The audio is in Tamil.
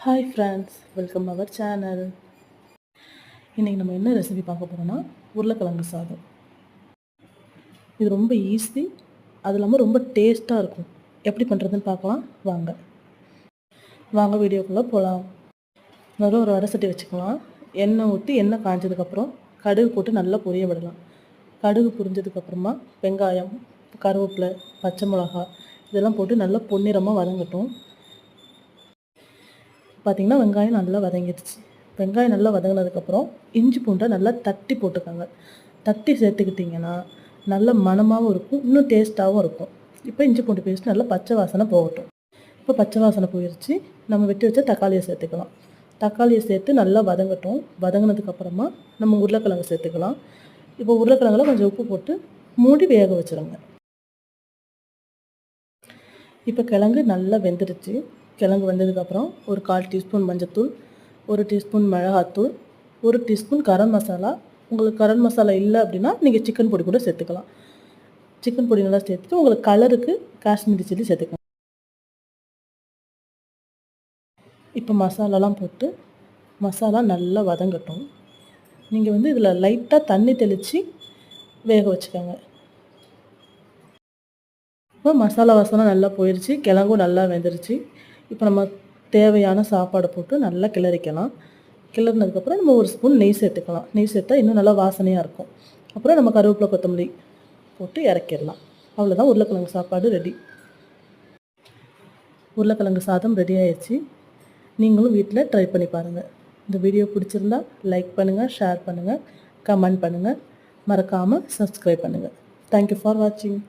Hi friends, welcome our channel. இன்றைக்கி நம்ம என்ன ரெசிபி பார்க்க போகிறோன்னா உருளைக்கிழங்கு சாதம். இது ரொம்ப ஈஸி, அது இல்லாமல் ரொம்ப டேஸ்ட்டாக இருக்கும். எப்படி பண்ணுறதுன்னு பார்க்கலாம் வாங்க. வீடியோக்குள்ளே போகலாம். முதல்ல ஒரு வடை சட்டி வச்சுக்கலாம். எண்ணெய் ஊற்றி எண்ணெய் காய்ஞ்சதுக்கப்புறம் கடுகு போட்டு நல்லா பொரிய விடலாம். கடுகு பொரிஞ்சதுக்கப்புறமா வெங்காயம், கருவேப்பிலை, பச்சை மிளகாய் இதெல்லாம் போட்டு நல்லா பொன்னிறமாக வதங்கட்டும். பார்த்திங்கன்னா வெங்காயம் நல்லா வதங்கிடுச்சு. வெங்காயம் நல்லா வதங்கினதுக்கப்புறம் இஞ்சி பூண்டை நல்லா தட்டி போட்டுக்கோங்க. தட்டி சேர்த்துக்கிட்டிங்கன்னா நல்ல மணமாகவும் இருக்கும், இன்னும் டேஸ்ட்டாகவும் இருக்கும். இப்போ இஞ்சி பூண்டு பேஸ்ட் நல்லா பச்சை வாசனை போகட்டும். இப்போ பச்சை வாசனை போயிடுச்சு. நம்ம வெட்டி வச்ச தக்காளியை சேர்த்துக்கலாம். தக்காளியை சேர்த்து நல்லா வதங்கட்டும். வதங்கினதுக்கப்புறமா நம்ம உருளைக்கிழங்கு சேர்த்துக்கலாம். இப்போ உருளைக்கிழங்குல கொஞ்சம் உப்பு போட்டு மூடி வேக வச்சுருங்க. இப்போ கிழங்கு நல்லா வெந்துடுச்சு. கிழங்கு வெந்ததுக்கப்புறம் ஒரு 1/4 டீஸ்பூன் மஞ்சத்தூள், 1 டீஸ்பூன் மிளகாத்தூள், 1 டீஸ்பூன் கரம் மசாலா. உங்களுக்கு கரம் மசாலா இல்லை அப்படின்னா நீங்கள் சிக்கன் பொடி கூட சேர்த்துக்கலாம். சிக்கன் பொடி நல்லா சேர்த்துட்டு உங்களுக்கு கலருக்கு காஷ்மீரி சில்லி சேர்த்துக்கலாம். இப்போ மசாலாலாம் போட்டு மசாலா நல்லா வதங்கட்டும். நீங்கள் இதில் லைட்டாக தண்ணி தெளித்து வேக வச்சுக்கோங்க. இப்போ மசாலா வாசனை நல்லா போயிடுச்சு, கிழங்கும் நல்லா வெந்துருச்சு. இப்போ நம்ம தேவையான சாப்பாடை போட்டு நல்லா கிளறிக்கலாம். கிளறினதுக்கப்புறம் நம்ம 1 ஸ்பூன் நெய் சேர்த்துக்கலாம். நெய் சேர்த்தா இன்னும் நல்லா வாசனையாக இருக்கும். அப்புறம் நம்ம கருவேப்பிலை, கொத்தமல்லி போட்டு இறக்கிடலாம். அவ்வளோதான், உருளைக்கிழங்கு சாப்பாடு ரெடி. உருளைக்கிழங்கு சாதம் ரெடி ஆயிடுச்சு. நீங்களும் வீட்டில் ட்ரை பண்ணி பாருங்கள். இந்த வீடியோ பிடிச்சிருந்தா லைக் பண்ணுங்கள், ஷேர் பண்ணுங்கள், கமெண்ட் பண்ணுங்கள், மறக்காமல் சப்ஸ்கிரைப் பண்ணுங்கள். தேங்க்யூ ஃபார் வாட்சிங்.